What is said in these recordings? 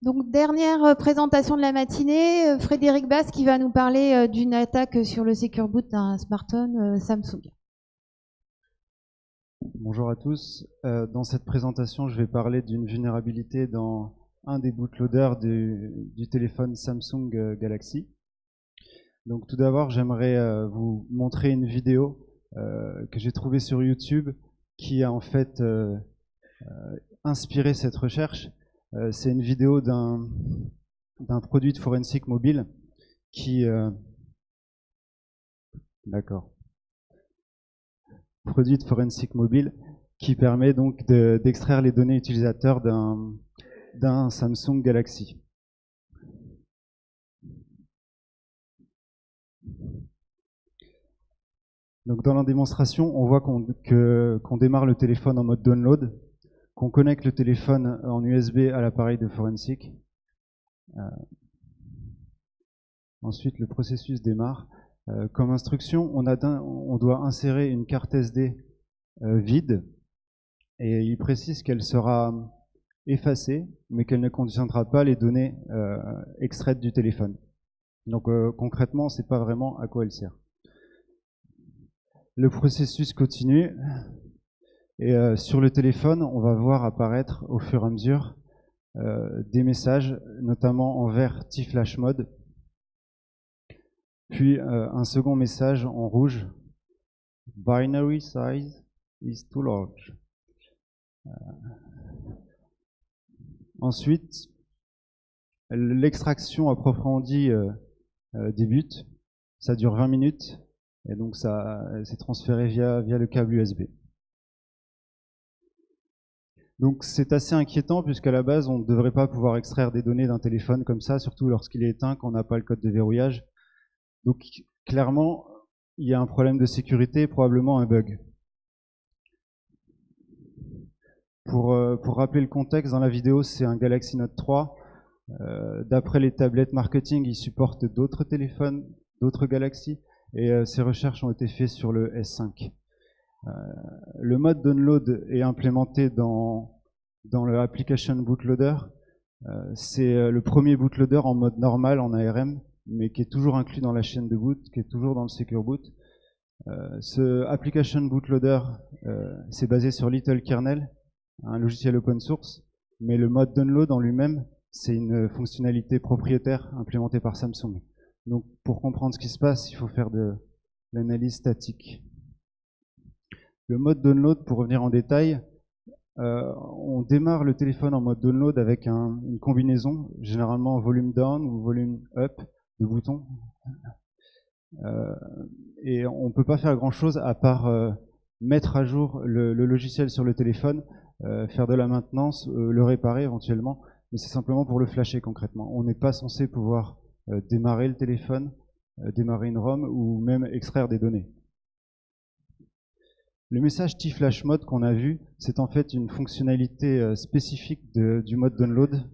Donc, dernière présentation de la matinée, Frédéric Basse qui va nous parler d'une attaque sur le Secure Boot d'un smartphone Samsung. Bonjour à tous. Dans cette présentation, je vais parler d'une vulnérabilité dans un des bootloaders du téléphone Samsung Galaxy. Donc tout d'abord, j'aimerais vous montrer une vidéo que j'ai trouvée sur YouTube qui a en fait inspiré cette recherche. C'est une vidéo d'un produit de forensique mobile qui... D'accord. Produit de forensique mobile qui permet donc d'extraire les données utilisateurs d'un Samsung Galaxy. Donc dans la démonstration, on voit qu'on démarre le téléphone en mode download, qu'on connecte le téléphone en USB à l'appareil de forensique. Ensuite, le processus démarre. Comme instruction, on doit insérer une carte SD vide, et il précise qu'elle sera effacée, mais qu'elle ne contiendra pas les données extraites du téléphone. Donc concrètement, on ne sait pas vraiment à quoi elle sert. Le processus continue, et sur le téléphone, on va voir apparaître au fur et à mesure des messages, notamment en vert T-Flash Mode, puis un second message en rouge, Binary size is too large. Ensuite, l'extraction à proprement dit débute. Ça dure 20 minutes et donc ça c'est transféré via le câble USB. Donc c'est assez inquiétant puisqu'à la base on ne devrait pas pouvoir extraire des données d'un téléphone comme ça, surtout lorsqu'il est éteint, qu'on n'a pas le code de verrouillage. Donc clairement il y a un problème de sécurité, probablement un bug. Pour rappeler le contexte, dans la vidéo, c'est un Galaxy Note 3. D'après les tablettes marketing, il supporte d'autres téléphones, d'autres Galaxy, et ces recherches ont été faites sur le S5. Le mode download est implémenté dans le Application Bootloader. C'est le premier bootloader en mode normal, en ARM, mais qui est toujours inclus dans la chaîne de boot, qui est toujours dans le Secure Boot. Ce Application Bootloader, c'est basé sur Little Kernel, un logiciel open source, mais le mode download en lui-même, c'est une fonctionnalité propriétaire implémentée par Samsung. Donc pour comprendre ce qui se passe, il faut faire de l'analyse statique. Le mode download, pour revenir en détail, on démarre le téléphone en mode download avec une combinaison, généralement volume down ou volume up de boutons. Et on ne peut pas faire grand-chose à part mettre à jour le logiciel sur le téléphone, faire de la maintenance, le réparer éventuellement, mais c'est simplement pour le flasher concrètement. On n'est pas censé pouvoir démarrer le téléphone, démarrer une ROM ou même extraire des données. Le message T-Flash Mode qu'on a vu, c'est en fait une fonctionnalité spécifique du mode download.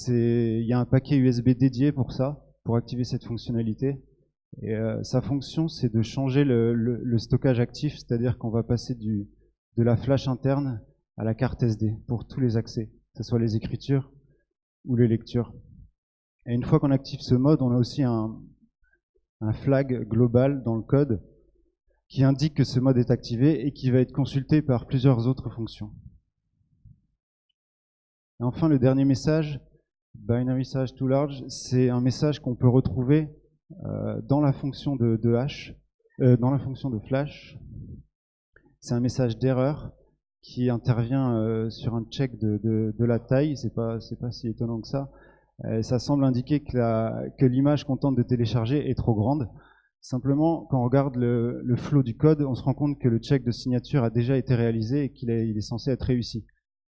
Il y a un paquet USB dédié pour ça, pour activer cette fonctionnalité. Et sa fonction, c'est de changer le stockage actif, c'est-à-dire qu'on va passer de la flash interne à la carte SD pour tous les accès, que ce soit les écritures ou les lectures. Et une fois qu'on active ce mode, on a aussi un flag global dans le code qui indique que ce mode est activé et qui va être consulté par plusieurs autres fonctions. Et enfin, le dernier message, Binary size too large, c'est un message qu'on peut retrouver dans la fonction de hash, dans la fonction de flash. C'est un message d'erreur qui intervient sur un check de la taille. C'est pas si étonnant que ça. Ça semble indiquer que l'image qu'on tente de télécharger est trop grande. Simplement, quand on regarde le flow du code, on se rend compte que le check de signature a déjà été réalisé et qu'il est censé être réussi.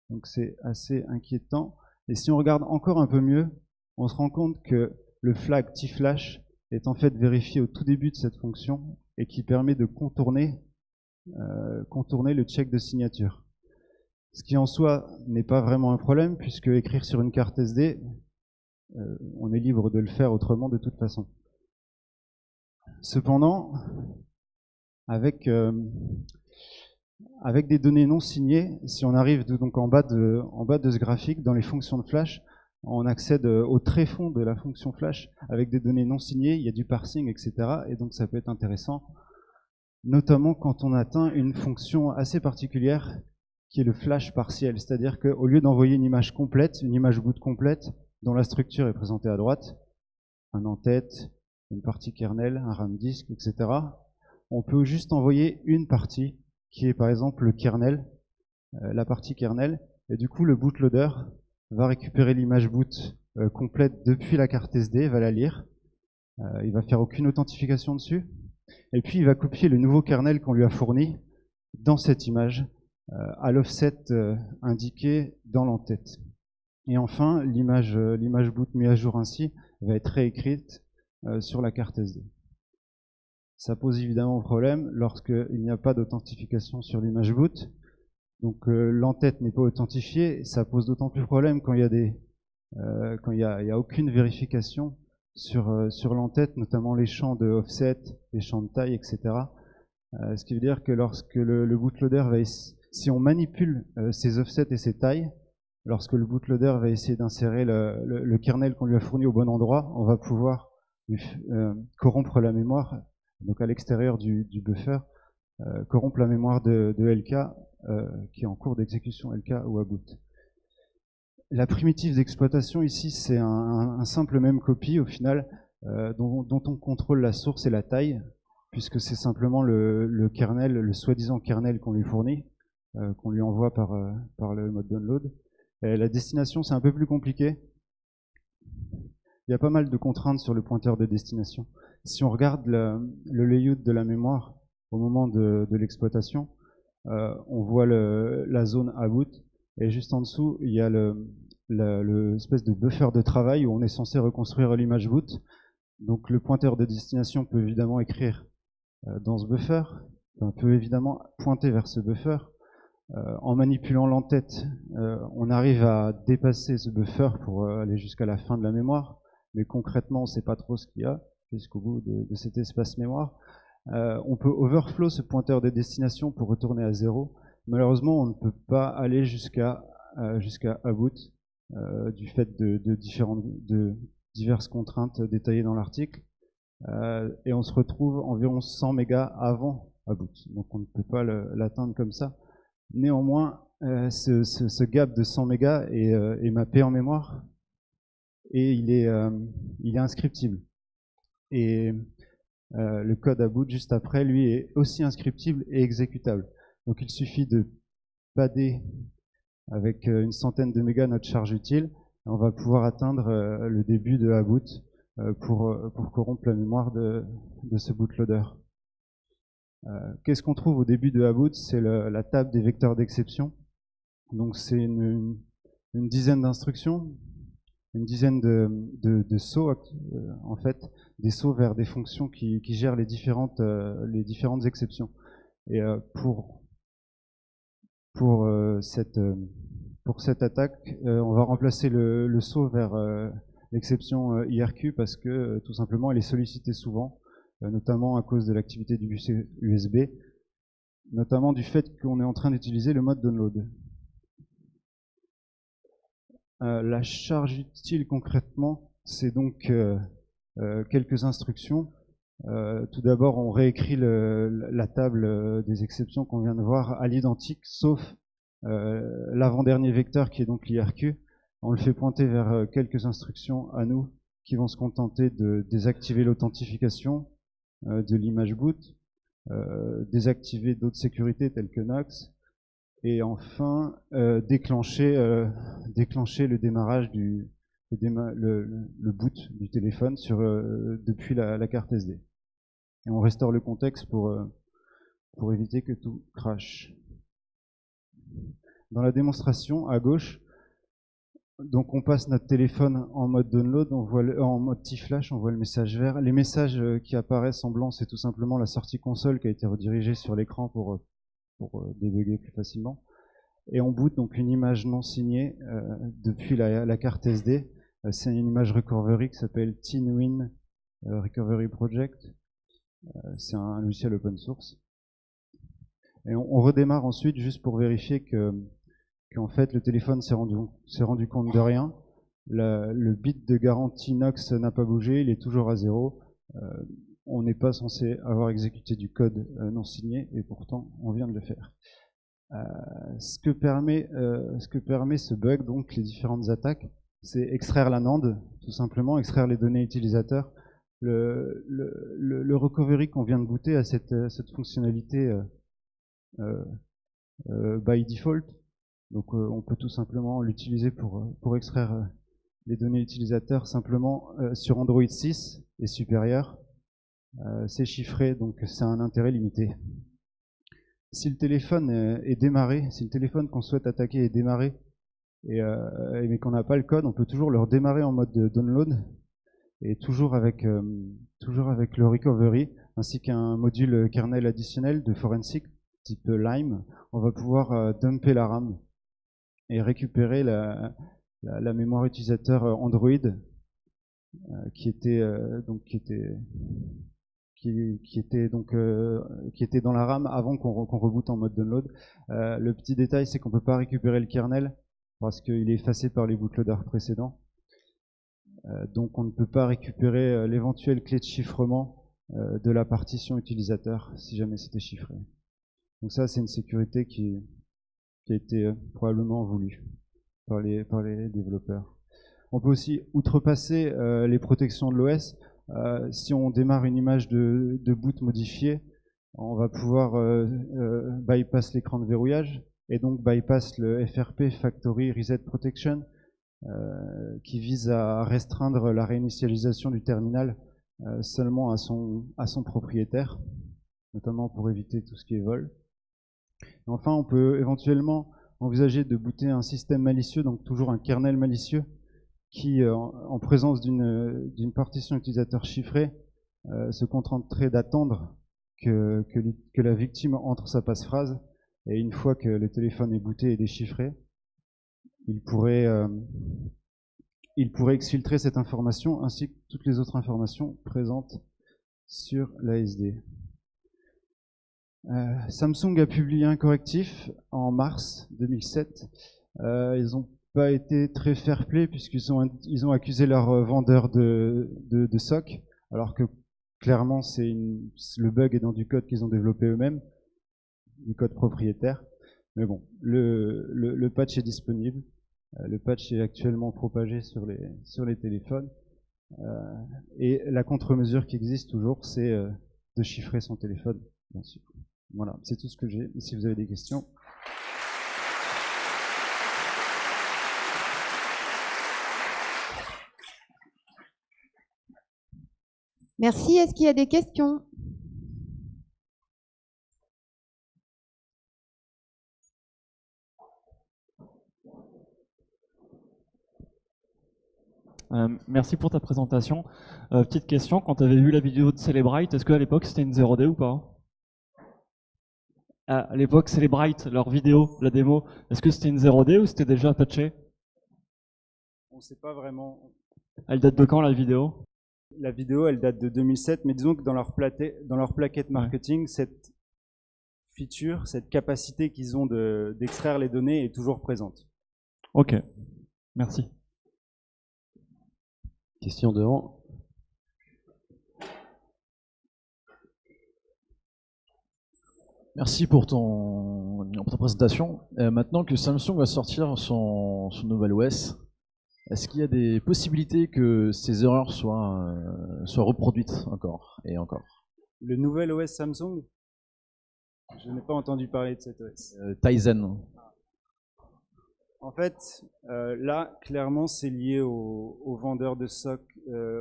Donc c'est assez inquiétant. Et si on regarde encore un peu mieux, on se rend compte que le flag T-Flash est en fait vérifié au tout début de cette fonction et qui permet de contourner le check de signature. Ce qui en soi n'est pas vraiment un problème puisque écrire sur une carte SD, on est libre de le faire autrement de toute façon. Cependant, avec des données non signées, si on arrive donc en bas de ce graphique, dans les fonctions de flash, on accède au tréfonds de la fonction flash avec des données non signées, il y a du parsing, etc. Et donc ça peut être intéressant, notamment quand on atteint une fonction assez particulière qui est le flash partiel, c'est-à-dire qu'au lieu d'envoyer une image complète, une image boot complète, dont la structure est présentée à droite, un en-tête, une partie kernel, un RAM disk, etc., on peut juste envoyer une partie, qui est par exemple le kernel, la partie kernel, et du coup le bootloader va récupérer l'image boot complète depuis la carte SD, va la lire, il va faire aucune authentification dessus, et puis il va copier le nouveau kernel qu'on lui a fourni dans cette image, à l'offset indiqué dans l'entête. Et enfin, l'image boot mise à jour ainsi va être réécrite sur la carte SD. Ça pose évidemment problème lorsqu'il n'y a pas d'authentification sur l'image boot. Donc l'entête n'est pas authentifiée. Ça pose d'autant plus problème quand il y a aucune vérification sur l'entête, notamment les champs de offset, les champs de taille, etc. Ce qui veut dire que lorsque le bootloader si on manipule ces offsets et ces tailles, lorsque le bootloader va essayer d'insérer le kernel qu'on lui a fourni au bon endroit, on va pouvoir corrompre la mémoire, donc à l'extérieur du buffer, corrompre la mémoire de LK qui est en cours d'exécution, LK ou à boot. La primitive d'exploitation ici, c'est un simple memcopy au final, dont on contrôle la source et la taille, puisque c'est simplement le kernel, le soi-disant kernel qu'on lui fournit, qu'on lui envoie par le mode download. Et la destination, c'est un peu plus compliqué. Il y a pas mal de contraintes sur le pointeur de destination. Si on regarde le layout de la mémoire au moment de l'exploitation, on voit la zone à boot, et juste en dessous, il y a l'espèce de buffer de travail où on est censé reconstruire l'image boot. Donc le pointeur de destination peut évidemment écrire dans ce buffer, peut évidemment pointer vers ce buffer. En manipulant l'entête, on arrive à dépasser ce buffer pour aller jusqu'à la fin de la mémoire, mais concrètement, on ne sait pas trop ce qu'il y a jusqu'au bout de cet espace mémoire. On peut overflow ce pointeur de destination pour retourner à 0. Malheureusement, on ne peut pas aller jusqu'à boot du fait de diverses contraintes détaillées dans l'article. Et on se retrouve environ 100 mégas avant à boot. Donc on ne peut pas l'atteindre comme ça. Néanmoins, ce gap de 100 mégas est mappé en mémoire et il est inscriptible. Et le code à boot juste après, lui, est aussi inscriptible et exécutable. Donc il suffit de padder avec une centaine de mégas notre charge utile, et on va pouvoir atteindre le début de à boot pour corrompre la mémoire de ce bootloader. Qu'est-ce qu'on trouve au début de Aboot? C'est la table des vecteurs d'exception. Donc c'est une dizaine d'instructions, une dizaine de sauts, en fait, des sauts vers des fonctions qui gèrent les différentes exceptions. Et pour cette attaque, on va remplacer le saut vers l'exception IRQ parce que tout simplement elle est sollicitée souvent, notamment à cause de l'activité du bus USB, notamment du fait qu'on est en train d'utiliser le mode download. La charge utile concrètement, c'est donc quelques instructions. Tout d'abord, on réécrit la table des exceptions qu'on vient de voir à l'identique, sauf l'avant-dernier vecteur qui est donc l'IRQ. On le fait pointer vers quelques instructions à nous qui vont se contenter de désactiver l'authentification de l'image boot, désactiver d'autres sécurités telles que Nox, et enfin déclencher le démarrage le boot du téléphone depuis la carte SD. Et on restaure le contexte pour éviter que tout crache. Dans la démonstration, à gauche, donc on passe notre téléphone en mode download, on voit en mode T-Flash, on voit le message vert. Les messages qui apparaissent en blanc, c'est tout simplement la sortie console qui a été redirigée sur l'écran pour débugger plus facilement. Et on boot donc une image non signée depuis la carte SD. C'est une image recovery qui s'appelle TinWin Recovery Project. C'est un logiciel open source. Et on redémarre ensuite juste pour vérifier qu'en fait le téléphone s'est rendu compte de rien. Le bit de garantie Knox n'a pas bougé, il est toujours à 0. On n'est pas censé avoir exécuté du code non signé, et pourtant on vient de le faire. Ce que permet ce bug, donc les différentes attaques, c'est extraire la NAND, tout simplement, extraire les données utilisateurs. Le recovery qu'on vient de goûter à cette fonctionnalité by default. Donc on peut tout simplement l'utiliser pour extraire les données utilisateurs simplement sur Android 6 et supérieur. C'est chiffré, donc c'est un intérêt limité. Si le téléphone est démarré, si le téléphone qu'on souhaite attaquer est démarré, mais qu'on n'a pas le code, on peut toujours le redémarrer en mode download, et toujours avec le recovery, ainsi qu'un module kernel additionnel de forensic type Lime. On va pouvoir dumper la RAM et récupérer la mémoire utilisateur Android qui était dans la RAM avant qu'on reboot en mode download. Le petit détail, c'est qu'on ne peut pas récupérer le kernel parce qu'il est effacé par les bootloaders précédents. Donc on ne peut pas récupérer l'éventuelle clé de chiffrement de la partition utilisateur si jamais c'était chiffré. Donc ça, c'est une sécurité qui a été probablement voulue par les développeurs. On peut aussi outrepasser les protections de l'OS. Si on démarre une image de boot modifiée, on va pouvoir bypass l'écran de verrouillage et donc bypass le FRP Factory Reset Protection qui vise à restreindre la réinitialisation du terminal seulement à son propriétaire, notamment pour éviter tout ce qui est vol. Et enfin, on peut éventuellement envisager de booter un système malicieux, donc toujours un kernel malicieux, qui, en présence d'une partition utilisateur chiffrée, se contenterait d'attendre que la victime entre sa passphrase, et une fois que le téléphone est booté et déchiffré, il pourrait exfiltrer cette information ainsi que toutes les autres informations présentes sur l'ASD. Samsung a publié un correctif en mars 2007. Ils n'ont pas été très fair-play puisqu'ils ont accusé leur vendeur de SOC, alors que clairement le bug est dans du code qu'ils ont développé eux-mêmes, du code propriétaire. Mais bon, le patch est disponible. Le patch est actuellement propagé sur les téléphones. Et la contre-mesure qui existe toujours, c'est de chiffrer son téléphone, bien sûr. Voilà, c'est tout ce que j'ai. Si vous avez des questions. Merci. Est-ce qu'il y a des questions? Merci pour ta présentation. Petite question, quand tu avais vu la vidéo de Celebrite, est-ce qu'à l'époque c'était une 0D ou pas? À l'époque, Celebrite, leur vidéo, la démo, est-ce que c'était une 0D ou c'était déjà patché? On ne sait pas vraiment. Elle date de quand la vidéo? La vidéo, elle date de 2007, mais disons que dans leur plaquette marketing, cette feature, cette capacité qu'ils ont d'extraire les données est toujours présente. Ok, merci. Question devant. Merci pour ta présentation. Maintenant que Samsung va sortir son nouvel OS, est-ce qu'il y a des possibilités que ces erreurs soient reproduites encore et encore? Le nouvel OS Samsung? Je n'ai pas entendu parler de cet OS. Tizen. En fait, là, clairement, c'est lié au vendeur de SOC,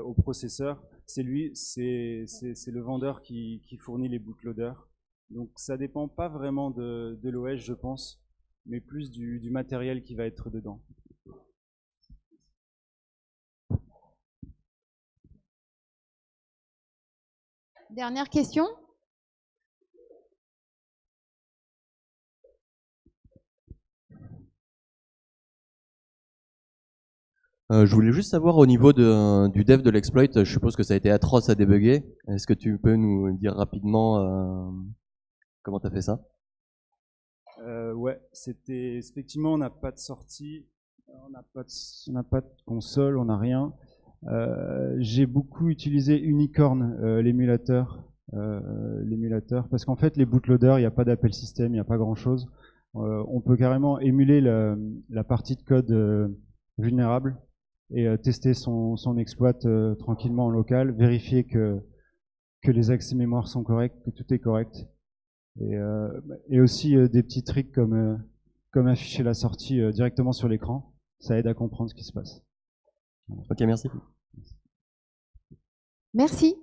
au processeur. C'est le vendeur qui fournit les bootloaders. Donc ça dépend pas vraiment de l'OS, je pense, mais plus du matériel qui va être dedans. Dernière question? Je voulais juste savoir au niveau du dev de l'exploit, je suppose que ça a été atroce à débugger. Est-ce que tu peux nous dire rapidement comment tu as fait ça? Ouais, c'était effectivement, on n'a pas de sortie. On n'a pas de console, on n'a rien. J'ai beaucoup utilisé Unicorn, l'émulateur, parce qu'en fait les bootloaders, il n'y a pas d'Apple System, il n'y a pas grand-chose. On peut carrément émuler la partie de code vulnérable et tester son exploit tranquillement en local, vérifier que les accès mémoire sont corrects, que tout est correct. Et aussi des petits tricks comme afficher la sortie directement sur l'écran. Ça aide à comprendre ce qui se passe. Ok, merci. Merci.